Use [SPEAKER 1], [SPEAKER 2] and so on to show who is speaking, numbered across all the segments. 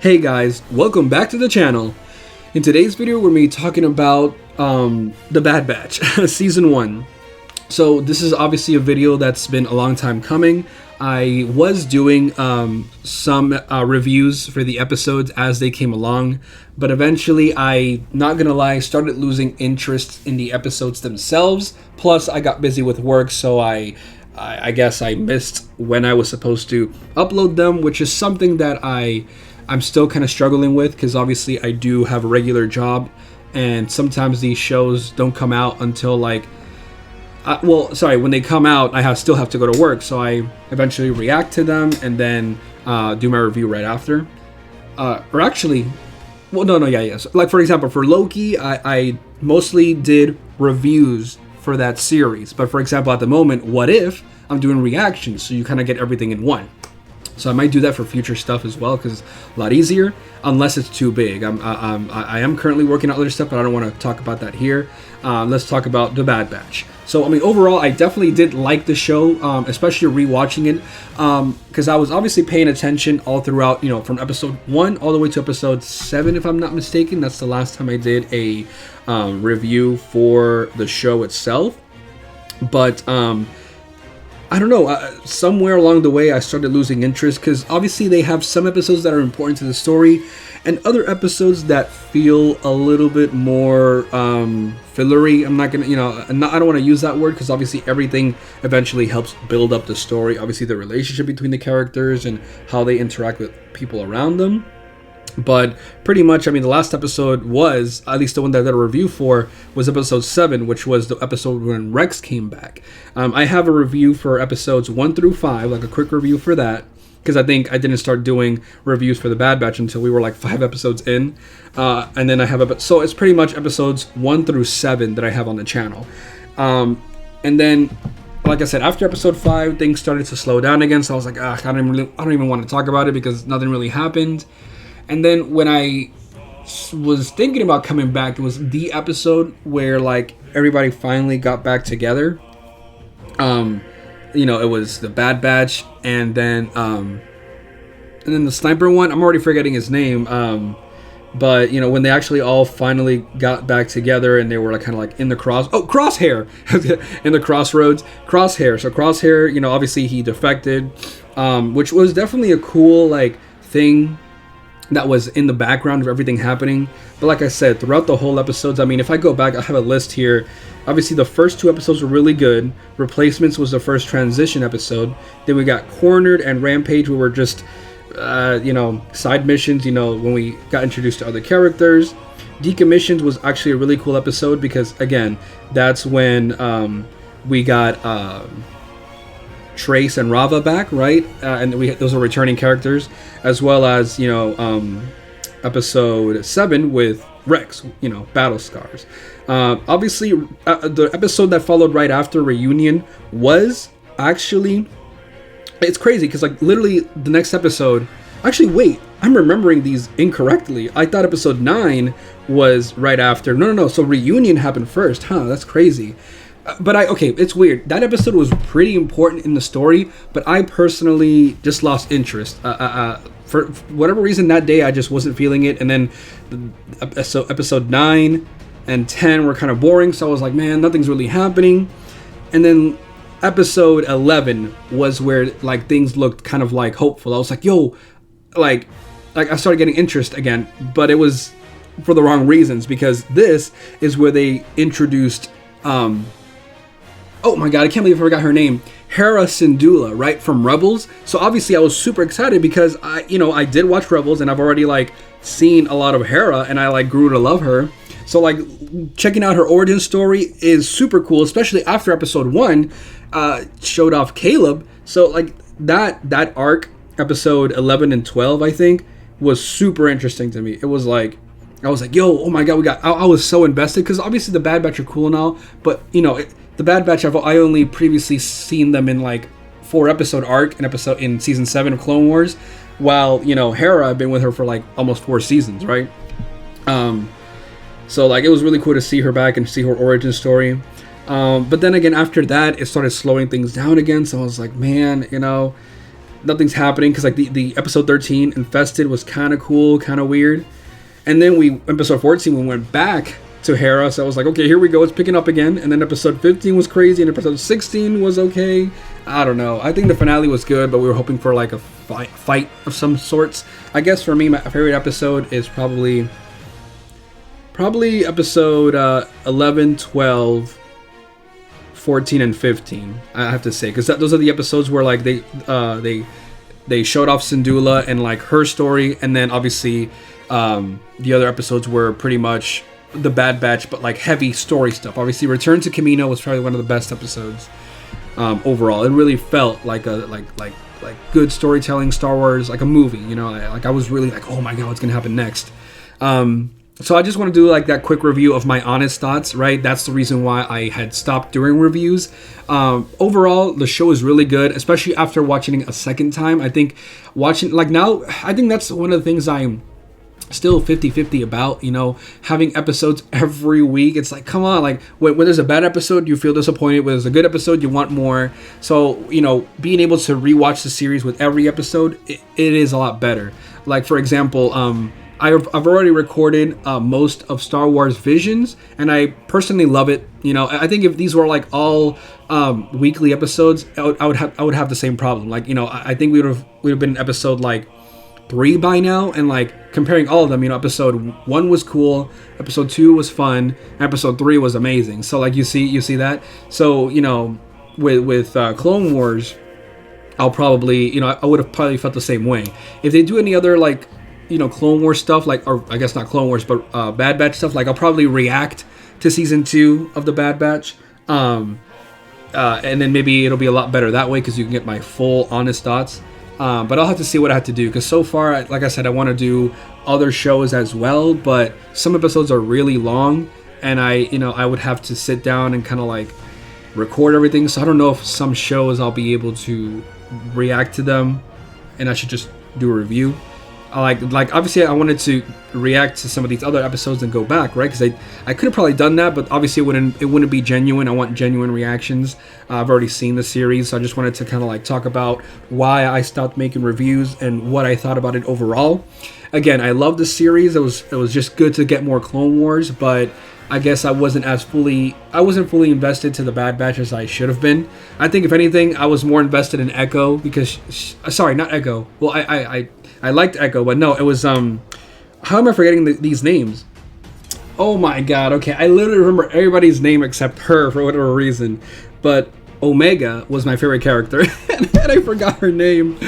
[SPEAKER 1] Hey guys, welcome back to the channel. In today's video, we're going to be talking about The Bad Batch, Season 1. So this is obviously a video that's been a long time coming. I was doing some reviews for the episodes as they came along, but eventually, not gonna lie, started losing interest in the episodes themselves. Plus, I got busy with work, so I guess I missed when I was supposed to upload them, which is something that I'm still kind of struggling with, because obviously I do have a regular job, and sometimes these shows don't come out until when they come out, I still have to go to work, so I eventually react to them and then do my review right after. So, like for example, for Loki, I mostly did reviews for that series, but for example, at the moment, What If, I'm doing reactions, so you kind of get everything in one. So I might do that for future stuff as well, because it's a lot easier, unless it's too big. I am currently working on other stuff, but I don't want to talk about that here. Let's talk about The Bad Batch. So, I mean, overall, I definitely did like the show, especially rewatching it, because I was obviously paying attention all throughout, from episode 1 all the way to episode 7, if I'm not mistaken. That's the last time I did a review for the show itself. But, I don't know, somewhere along the way I started losing interest, because obviously they have some episodes that are important to the story and other episodes that feel a little bit more fillery. I'm not gonna, I don't want to use that word, because obviously everything eventually helps build up the story. Obviously the relationship between the characters and how they interact with people around them. But pretty much, I mean, the last episode was, at least the one that I did a review for, was episode 7, which was the episode when Rex came back. I have a review for episodes 1 through 5, like a quick review for that, because I think I didn't start doing reviews for The Bad Batch until we were like 5 episodes in. And then I have, so it's pretty much episodes 1 through 7 that I have on the channel. And then, like I said, after episode 5, things started to slow down again, so I was like, I don't even want to talk about it, because nothing really happened. And then when I was thinking about coming back, it was the episode where like everybody finally got back together. It was the Bad Batch, and then the sniper one. I'm already forgetting his name. But when they actually all finally got back together, and they were like kind of like in the Crosshair in the crossroads. Crosshair. So Crosshair, obviously he defected, which was definitely a cool like thing that was in the background of everything happening. But like I said, throughout the whole episodes, I mean, if I go back, I have a list here. Obviously the first 2 episodes were really good. Replacements was the first transition episode. Then we got Cornered and Rampage, where we're just side missions, when we got introduced to other characters. Decommissioned was actually a really cool episode, because again, that's when we got Trace and Rava back, right? And those are returning characters, as well as episode 7 with Rex, Battle Scars. Obviously, the episode that followed right after Reunion was actually, it's crazy, because like literally the next episode, actually wait, I'm remembering these incorrectly. I thought episode 9 was right after. No, so Reunion happened first. That's crazy. But it's weird. That episode was pretty important in the story, but I personally just lost interest. For whatever reason, that day I just wasn't feeling it. And then episode 9 and 10 were kind of boring, so I was like, man, nothing's really happening. And then episode 11 was where like things looked kind of like hopeful. I was like, yo, like I started getting interest again, but it was for the wrong reasons, because this is where they introduced oh my god, I can't believe I forgot her name. Hera Syndulla, right, from Rebels. So obviously I was super excited, because I did watch Rebels, and I've already like seen a lot of Hera, and I like grew to love her. So like checking out her origin story is super cool, especially after episode 1 showed off Caleb. So like that arc, episode 11 and 12, I think, was super interesting to me. It was like, I was like, yo, oh my god, I was so invested, because obviously the Bad Batch are cool and all, but the Bad Batch, I only previously seen them in like 4-episode arc, in season 7 of Clone Wars, while Hera, I've been with her for like almost 4 seasons, right? So like it was really cool to see her back and see her origin story. But then again, after that, it started slowing things down again. So I was like, man, nothing's happening, because like the episode 13 Infested was kind of cool, kind of weird. And then episode 14, we went back to Hera, so I was like, okay, here we go, it's picking up again. And then episode 15 was crazy, and episode 16 was okay. I don't know. I think the finale was good, but we were hoping for like a fight of some sorts. I guess for me, my favorite episode is probably episode 11, 12, 14, and 15. I have to say, because those are the episodes where like they showed off Syndulla and like her story, and then obviously the other episodes were pretty much the Bad Batch, but like heavy story stuff. Obviously, Return to Kamino was probably one of the best episodes overall. It really felt like a like good storytelling, Star Wars, like a movie. You know, I was really like, oh my god, what's gonna happen next? So I just want to do like that quick review of my honest thoughts, right? That's the reason why I had stopped doing reviews. Overall, the show is really good, especially after watching it a second time. I think watching, like now, I think that's one of the things I'm still 50-50 about, you know, having episodes every week. It's like, come on, like when there's a bad episode, you feel disappointed. When there's a good episode, you want more. So, you know, being able to rewatch the series with every episode, it is a lot better. Like, for example, I've already recorded most of Star Wars Visions, and I personally love it. You know, I think if these were like all weekly episodes, I would have the same problem. Like, you know, I think we would have been in episode like 3 by now, and like comparing all of them, you know, episode 1 was cool, episode 2 was fun, episode 3 was amazing. So like you see that. So, you know, with Clone Wars, I'll probably, you know, I would have probably felt the same way. If they do any other like, you know, Clone Wars stuff, like, or I guess not Clone Wars, but Bad Batch stuff, like I'll probably react to season 2 of the Bad Batch, and then maybe it'll be a lot better that way, because you can get my full honest thoughts. But I'll have to see what I have to do, because so far, like I said, I want to do other shows as well, but some episodes are really long, and I would have to sit down and kind of like record everything. So I don't know if some shows I'll be able to react to them, and I should just do a review. Like obviously I wanted to react to some of these other episodes and go back, right? Because I could have probably done that, but obviously it wouldn't be genuine. I want genuine reactions. I've already seen the series, so I just wanted to kind of like talk about why I stopped making reviews and what I thought about it overall. Again, I love the series. It was just good to get more Clone Wars, but I guess I wasn't fully invested to the Bad Batch as I should have been. I think if anything, I was more invested in Echo, because sorry, not Echo. Well, I liked Echo, but no, it was how am I forgetting these names? Oh my god, okay, I literally remember everybody's name except her for whatever reason, but Omega was my favorite character, and I forgot her name.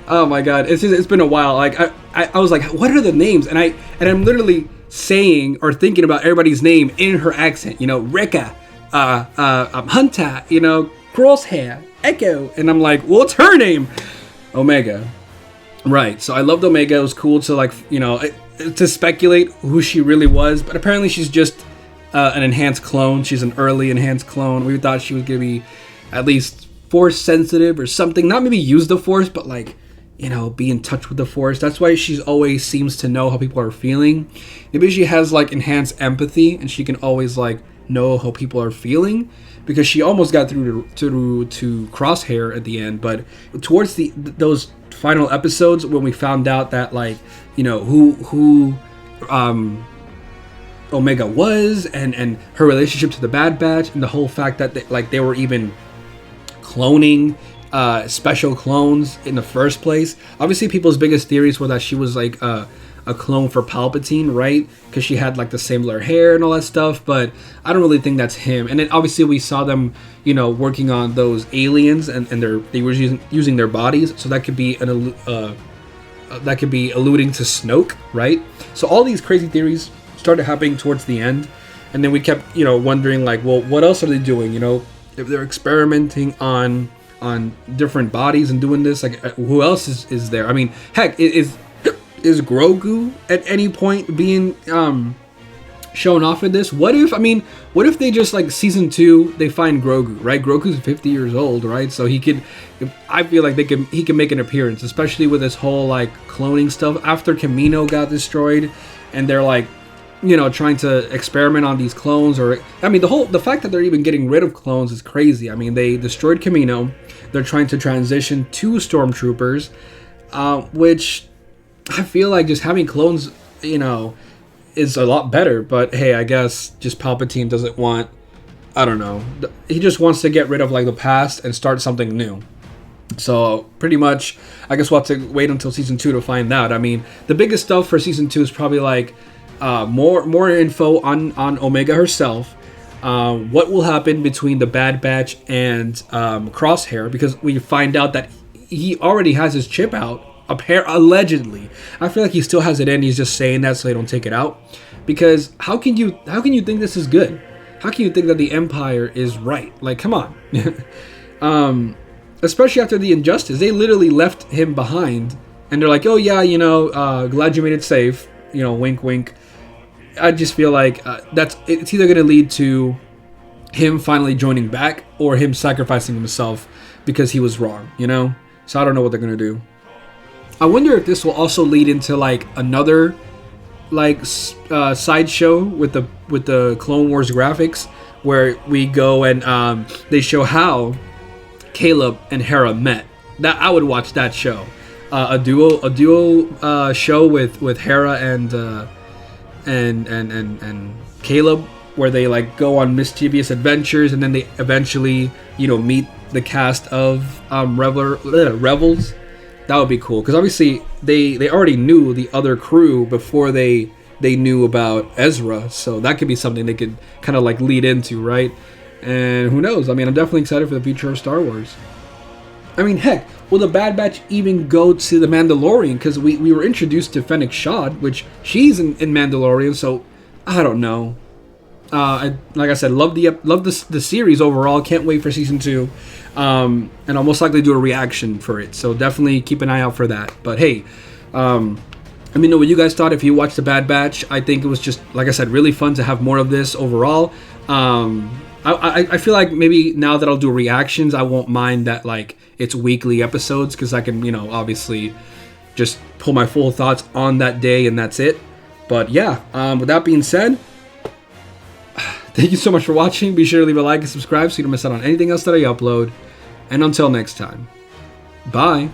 [SPEAKER 1] Oh my god, it's been a while. Like I was like, what are the names? And I'm literally saying or thinking about everybody's name in her accent. You know, Rika, Hunter, you know, Crosshair, Echo, and I'm like, well, what's her name? Omega. Right, so I loved Omega. It was cool to like, you know, to speculate who she really was, but apparently she's just an enhanced clone. She's an early enhanced clone. We thought she was gonna be at least Force sensitive or something. Not maybe use the Force, but like, you know, be in touch with the Force. That's why she's always seems to know how people are feeling. Maybe she has like enhanced empathy, and she can always like know how people are feeling, because she almost got through to Crosshair at the end. But towards those final episodes, when we found out that, like, you know, who Omega was, and her relationship to the Bad Batch, and the whole fact that they were even cloning special clones in the first place. Obviously, people's biggest theories were that she was like a clone for Palpatine, right? Because she had like the similar hair and all that stuff, but I don't really think that's him. And then obviously we saw them, you know, working on those aliens, and they were using their bodies, so that could be alluding to Snoke, right? So all these crazy theories started happening towards the end, and then we kept, you know, wondering like, well, what else are they doing? You know, if they're experimenting on different bodies and doing this, like, who else is there? I mean, heck, is Grogu at any point being shown off in this? What if they just, like, season 2 they find Grogu, right? Grogu's 50 years old, right? So I feel like he can make an appearance, especially with this whole like cloning stuff after Kamino got destroyed, and they're like you know, trying to experiment on these clones. Or I mean, the fact that they're even getting rid of clones is crazy. I mean, they destroyed Camino. They're trying to transition to stormtroopers, which I feel like just having clones, you know, is a lot better. But hey, I guess just Palpatine doesn't want, I don't know, he just wants to get rid of like the past and start something new. So pretty much, I guess we'll have to wait until season 2 to find out. I mean, the biggest stuff for season 2 is probably like more info on Omega herself. What will happen between the Bad Batch and Crosshair, because we find out that he already has his chip out, allegedly. I feel like he still has it in. He's just saying that so they don't take it out. Because how can you think this is good? How can you think that the Empire is right? Like, come on. Especially after the injustice, they literally left him behind, and they're like, "Oh yeah, you know, glad you made it safe." You know, wink, wink. I just feel like it's either going to lead to him finally joining back or him sacrificing himself because he was wrong. You know, so I don't know what they're going to do. I wonder if this will also lead into like another like sideshow with the Clone Wars graphics, where we go and they show how Caleb and Hera met. That I would watch that show. A duo show with Hera and Caleb, where they like go on mischievous adventures, and then they eventually, you know, meet the cast of Rebels. That would be cool, because obviously they already knew the other crew before they knew about Ezra, so that could be something they could kind of like lead into, right? And who knows? I mean, I'm definitely excited for the future of Star Wars. I mean, heck, will the Bad Batch even go to the Mandalorian? Because we were introduced to Fennec Shand, which she's in Mandalorian, so I don't know. Like I said, love the series overall. Can't wait for season 2, and I'll most likely do a reaction for it. So definitely keep an eye out for that. But hey, let me know what you guys thought if you watched the Bad Batch. I think it was just, like I said, really fun to have more of this overall. I feel like maybe now that I'll do reactions, I won't mind that like it's weekly episodes, because I can, you know, obviously just pull my full thoughts on that day and that's it. But yeah, with that being said, thank you so much for watching. Be sure to leave a like and subscribe so you don't miss out on anything else that I upload. And until next time, bye.